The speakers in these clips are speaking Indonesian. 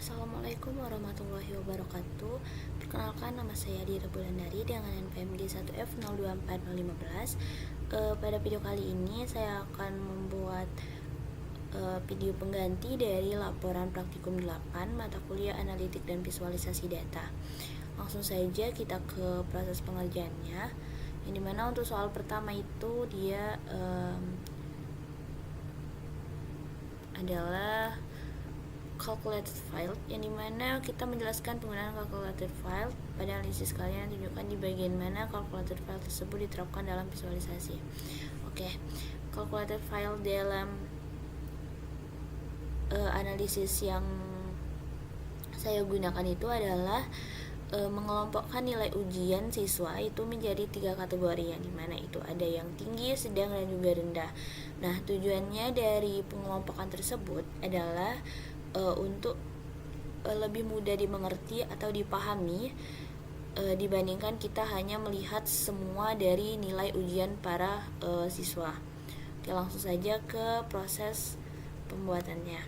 Assalamualaikum warahmatullahi wabarakatuh. Perkenalkan, nama saya Dira Bulandari dengan NPM G1F024015. Pada video kali ini saya akan membuat video pengganti dari laporan praktikum 8 mata kuliah analitik dan visualisasi data. Langsung saja kita ke proses pengerjaannya, yang dimana untuk soal pertama itu dia adalah calculated file, yang dimana kita menjelaskan penggunaan calculated file. Pada analisis kalian tunjukkan di bagian mana calculated file tersebut diterapkan dalam visualisasi. Calculated file dalam analisis yang saya gunakan itu adalah mengelompokkan nilai ujian siswa itu menjadi 3 kategori, yang dimana itu ada yang tinggi, sedang, dan juga rendah. Nah, tujuannya dari pengelompokan tersebut adalah untuk lebih mudah dimengerti atau dipahami dibandingkan kita hanya melihat semua dari nilai ujian para siswa. Oke, langsung saja ke proses pembuatannya.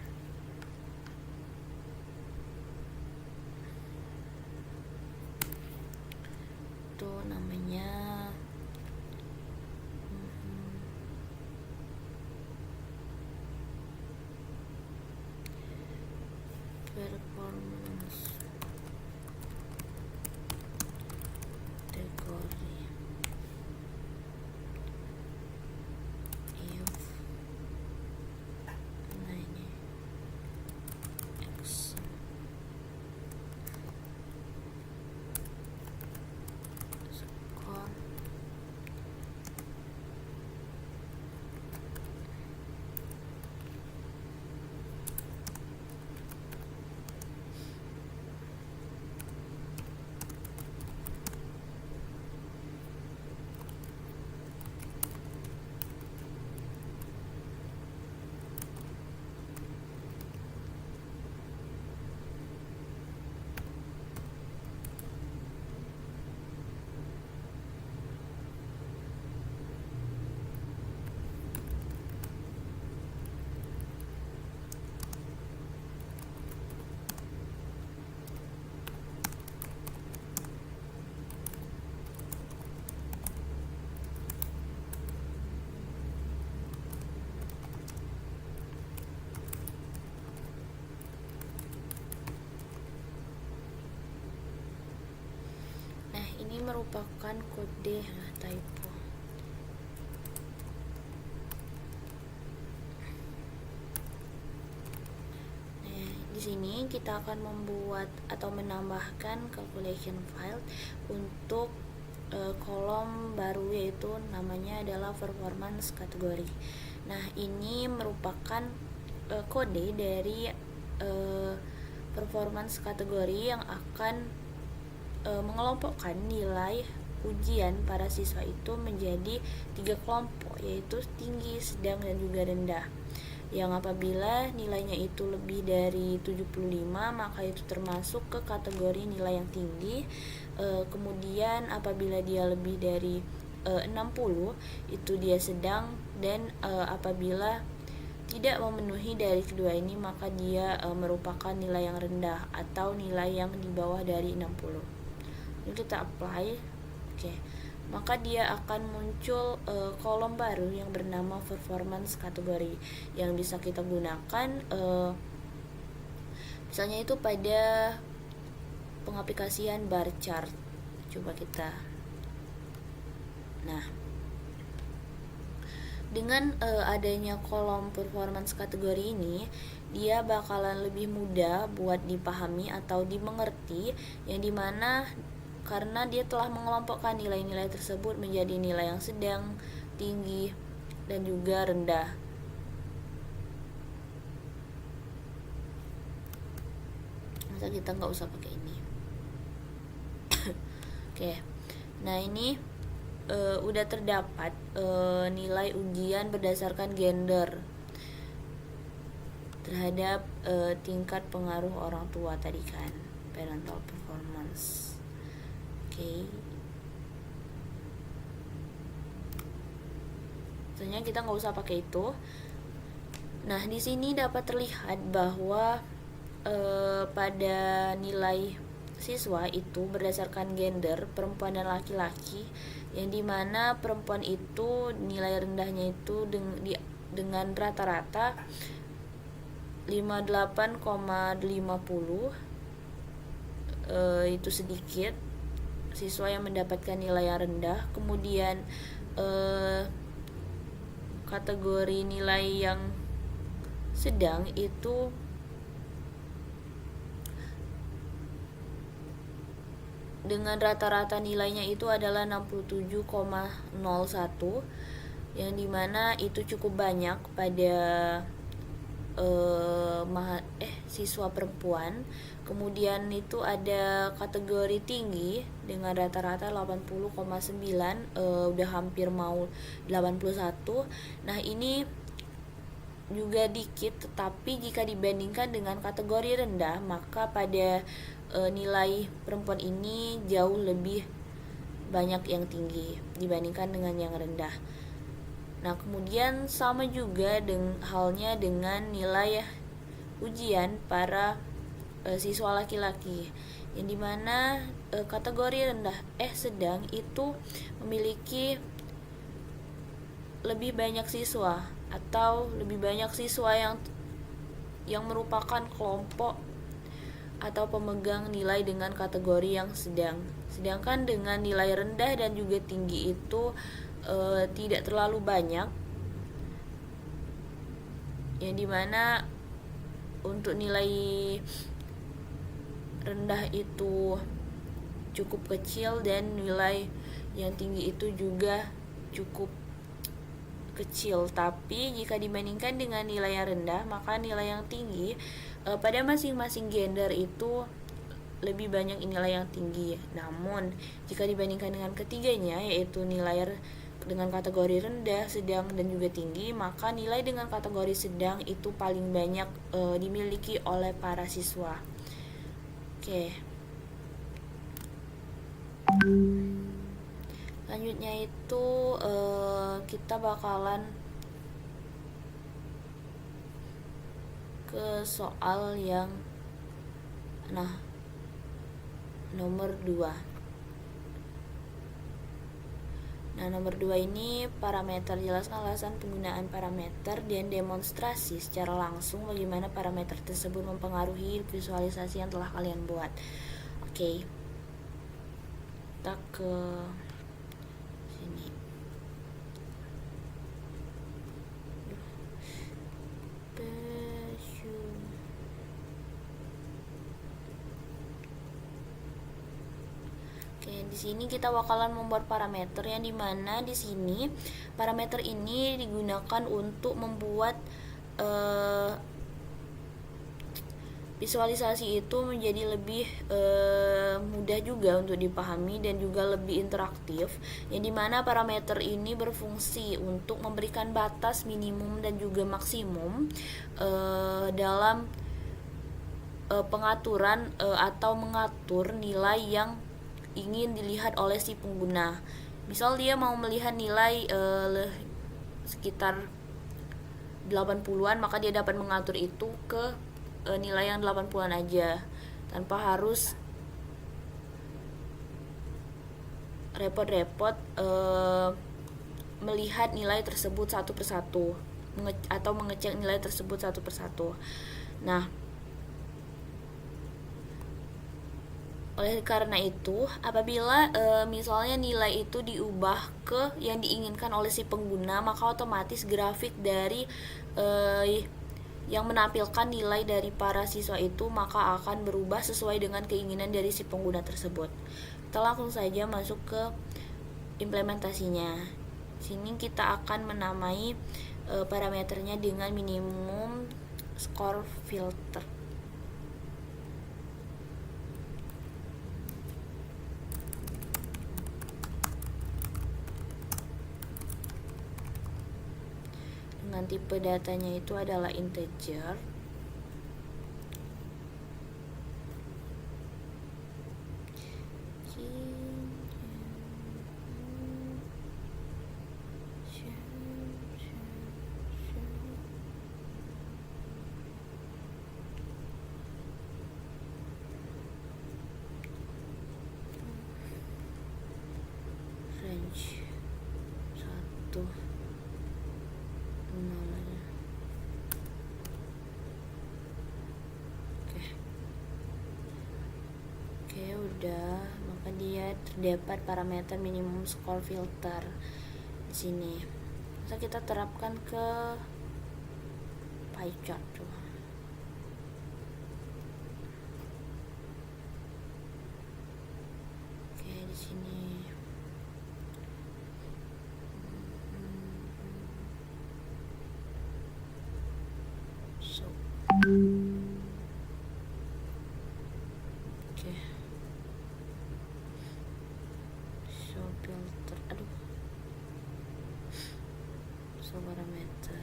Itu namanya performance kategori. Nah, ini X skor ini merupakan kode typo. Di sini kita akan membuat atau menambahkan calculation file untuk kolom baru, yaitu namanya adalah performance kategori. Nah, ini merupakan kode dari performance kategori yang akan mengelompokkan nilai ujian para siswa itu menjadi 3 kelompok, yaitu tinggi, sedang, dan juga rendah. Yang apabila nilainya itu lebih dari 75, maka itu termasuk ke kategori nilai yang tinggi. Kemudian apabila dia lebih dari 60, itu dia sedang, dan apabila tidak memenuhi dari kedua ini, maka dia merupakan nilai yang rendah atau nilai yang di bawah dari 60. Ini kita apply. Maka dia akan muncul kolom baru yang bernama performance kategori, yang bisa kita gunakan misalnya itu pada pengaplikasian bar chart. Coba kita. Nah, dengan adanya kolom performance kategori ini, dia bakalan lebih mudah buat dipahami atau dimengerti, yang dimana karena dia telah mengelompokkan nilai-nilai tersebut menjadi nilai yang sedang, tinggi, dan juga rendah. Masa kita nggak usah pakai ini. Nah, ini udah terdapat nilai ujian berdasarkan gender terhadap tingkat pengaruh orang tua tadi kan, parental performance. Sebenarnya kita nggak usah pakai itu. Nah, di sini dapat terlihat bahwa pada nilai siswa itu berdasarkan gender perempuan dan laki-laki, yang dimana perempuan itu nilai rendahnya itu dengan rata-rata 58,50, itu sedikit siswa yang mendapatkan nilai yang rendah. Kemudian kategori nilai yang sedang itu dengan rata-rata nilainya itu adalah 67,01, yang dimana itu cukup banyak pada siswa perempuan. Kemudian itu ada kategori tinggi dengan rata-rata 80,9, udah hampir mau 81. Nah, ini juga dikit, tetapi jika dibandingkan dengan kategori rendah, maka pada nilai perempuan ini jauh lebih banyak yang tinggi dibandingkan dengan yang rendah. Nah, kemudian sama juga halnya dengan nilai ujian para siswa laki-laki, yang dimana kategori rendah sedang itu memiliki lebih banyak siswa atau lebih banyak siswa yang merupakan kelompok atau pemegang nilai dengan kategori yang sedang. Sedangkan dengan nilai rendah dan juga tinggi itu tidak terlalu banyak, yang dimana untuk nilai rendah itu cukup kecil dan nilai yang tinggi itu juga cukup kecil. Tapi jika dibandingkan dengan nilai yang rendah, maka nilai yang tinggi pada masing-masing gender itu lebih banyak nilai yang tinggi. Namun jika dibandingkan dengan ketiganya, yaitu nilai dengan kategori rendah, sedang, dan juga tinggi, maka nilai dengan kategori sedang itu paling banyak dimiliki oleh para siswa. Oke. Selanjutnya itu kita bakalan ke soal yang nomor 2. Nah, nomor 2 ini parameter. Jelaskan alasan penggunaan parameter dan demonstrasi secara langsung bagaimana parameter tersebut mempengaruhi visualisasi yang telah kalian buat. Oke. Kita ke sini. Di sini kita bakalan membuat parameter, yang dimana di sini parameter ini digunakan untuk membuat visualisasi itu menjadi lebih mudah juga untuk dipahami dan juga lebih interaktif, yang dimana parameter ini berfungsi untuk memberikan batas minimum dan juga maksimum dalam pengaturan atau mengatur nilai yang ingin dilihat oleh si pengguna. Misal dia mau melihat nilai sekitar 80-an, maka dia dapat mengatur itu ke nilai yang 80-an aja, tanpa harus repot-repot melihat nilai tersebut satu persatu atau mengecek nilai tersebut satu persatu. Nah, oleh karena itu, apabila misalnya nilai itu diubah ke yang diinginkan oleh si pengguna, maka otomatis grafik dari yang menampilkan nilai dari para siswa itu maka akan berubah sesuai dengan keinginan dari si pengguna tersebut. Kita langsung saja masuk ke implementasinya. Sini kita akan menamai parameternya dengan minimum score filter. Dengan tipe datanya itu adalah integer. sudah, maka dia terdapat parameter minimum score filter di sini. Bisa kita terapkan ke pie chart coba. Oke, di sini. So. Oke. Show filter. Aduh. Show parameter.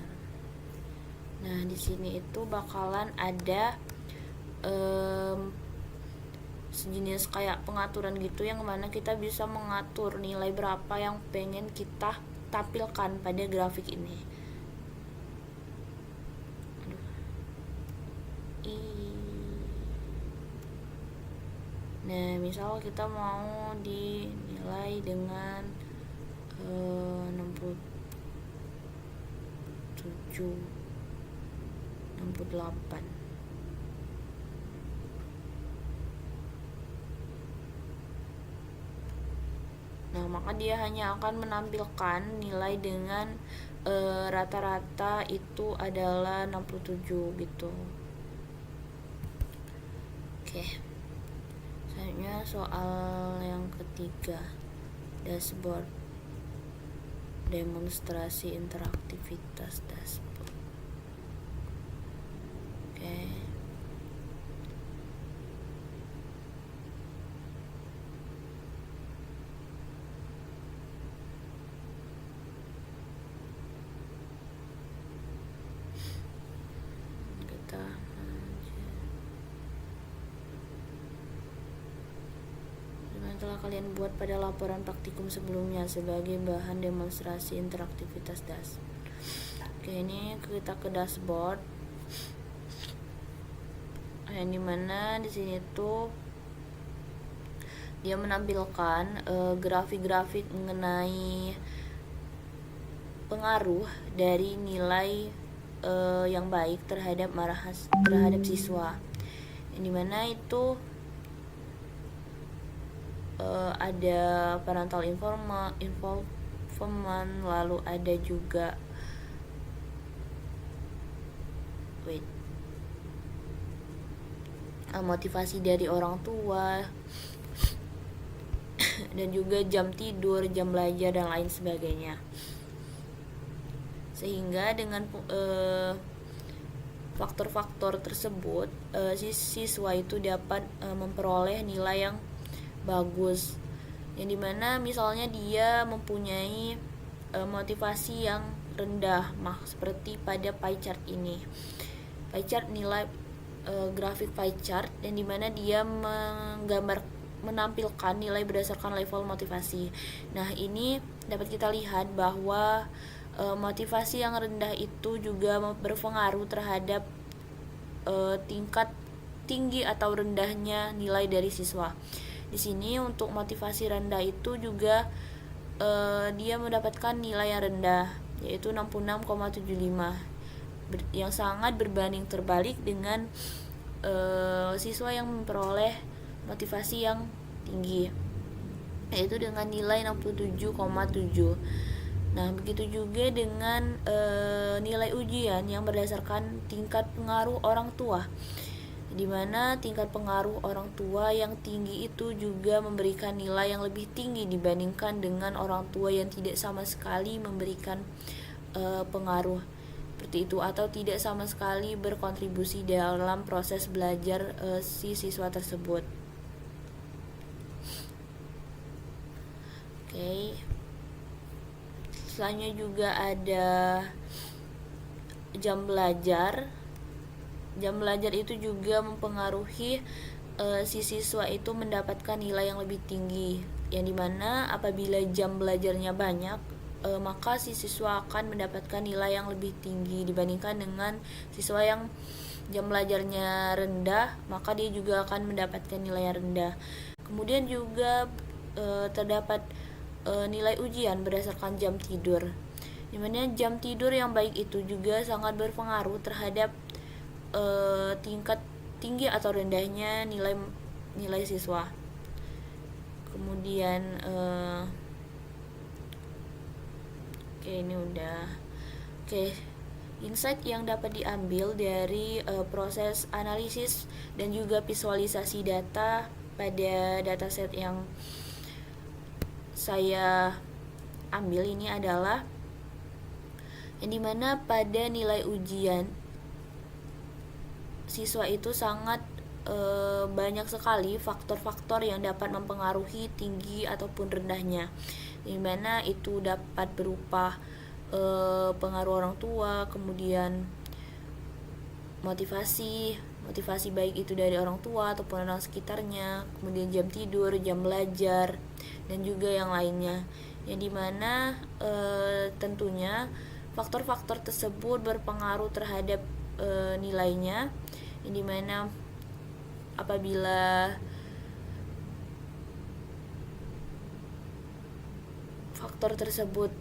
Nah, di sini itu bakalan ada sejenis kayak pengaturan gitu, yang mana kita bisa mengatur nilai berapa yang pengen kita tampilkan pada grafik ini. Nah, misal kita mau dinilai dengan 67, 68. Nah, maka dia hanya akan menampilkan nilai dengan rata-rata itu adalah 67 gitu. Oke. Selanjutnya soal yang ketiga, dashboard, demonstrasi interaktivitas dashboard. Oke. Telah kalian buat pada laporan praktikum sebelumnya sebagai bahan demonstrasi interaktivitas dashboard. Oke, ini kita ke dashboard, yang dimana di sini tuh dia menampilkan grafik-grafik mengenai pengaruh dari nilai yang baik terhadap siswa, yang dimana itu ada parental involvement, lalu ada juga motivasi dari orang tua, dan juga jam tidur, jam belajar, dan lain sebagainya. Sehingga dengan faktor-faktor tersebut siswa itu dapat memperoleh nilai yang bagus, yang dimana misalnya dia mempunyai motivasi yang rendah, seperti pada pie chart ini. Pie chart nilai grafik pie chart, yang dimana dia menampilkan nilai berdasarkan level motivasi. Nah, ini dapat kita lihat bahwa motivasi yang rendah itu juga berpengaruh terhadap tingkat tinggi atau rendahnya nilai dari siswa. Di sini untuk motivasi rendah itu juga dia mendapatkan nilai yang rendah, yaitu 66,75, yang sangat berbanding terbalik dengan siswa yang memperoleh motivasi yang tinggi, yaitu dengan nilai 67,7. Nah, begitu juga dengan nilai ujian yang berdasarkan tingkat pengaruh orang tua, di mana tingkat pengaruh orang tua yang tinggi itu juga memberikan nilai yang lebih tinggi dibandingkan dengan orang tua yang tidak sama sekali memberikan pengaruh seperti itu, atau tidak sama sekali berkontribusi dalam proses belajar si siswa tersebut. Oke. Selanjutnya juga ada jam belajar. Jam belajar itu juga mempengaruhi si siswa itu mendapatkan nilai yang lebih tinggi, yang dimana apabila jam belajarnya banyak, maka si siswa akan mendapatkan nilai yang lebih tinggi dibandingkan dengan siswa yang jam belajarnya rendah, maka dia juga akan mendapatkan nilai yang rendah. Kemudian juga terdapat nilai ujian berdasarkan jam tidur, dimana jam tidur yang baik itu juga sangat berpengaruh terhadap tingkat tinggi atau rendahnya nilai siswa. Kemudian ini udah. Insight yang dapat diambil dari proses analisis dan juga visualisasi data pada dataset yang saya ambil ini adalah yang dimana pada nilai ujian siswa itu sangat banyak sekali faktor-faktor yang dapat mempengaruhi tinggi ataupun rendahnya, dimana itu dapat berupa pengaruh orang tua, kemudian motivasi baik itu dari orang tua ataupun orang sekitarnya, kemudian jam tidur, jam belajar, dan juga yang lainnya, yang dimana tentunya faktor-faktor tersebut berpengaruh terhadap nilainya, yang dimana apabila faktor tersebut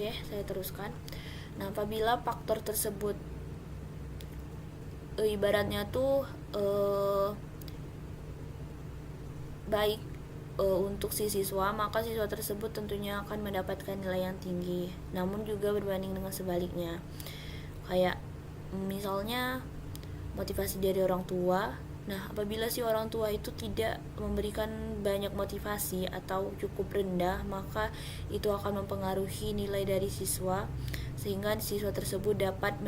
saya teruskan. Nah, apabila faktor tersebut ibaratnya tuh baik untuk si siswa, maka siswa tersebut tentunya akan mendapatkan nilai yang tinggi. Namun juga berbanding dengan sebaliknya, kayak misalnya motivasi dari orang tua. Nah, apabila si orang tua itu tidak memberikan banyak motivasi atau cukup rendah, maka itu akan mempengaruhi nilai dari siswa, sehingga siswa tersebut dapat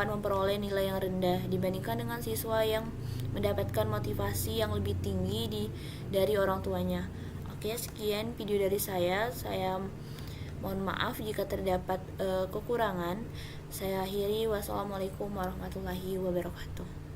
memperoleh nilai yang rendah dibandingkan dengan siswa yang mendapatkan motivasi yang lebih tinggi dari orang tuanya. Sekian video dari saya. Saya mohon maaf jika terdapat kekurangan. Saya akhiri. Wassalamualaikum warahmatullahi wabarakatuh.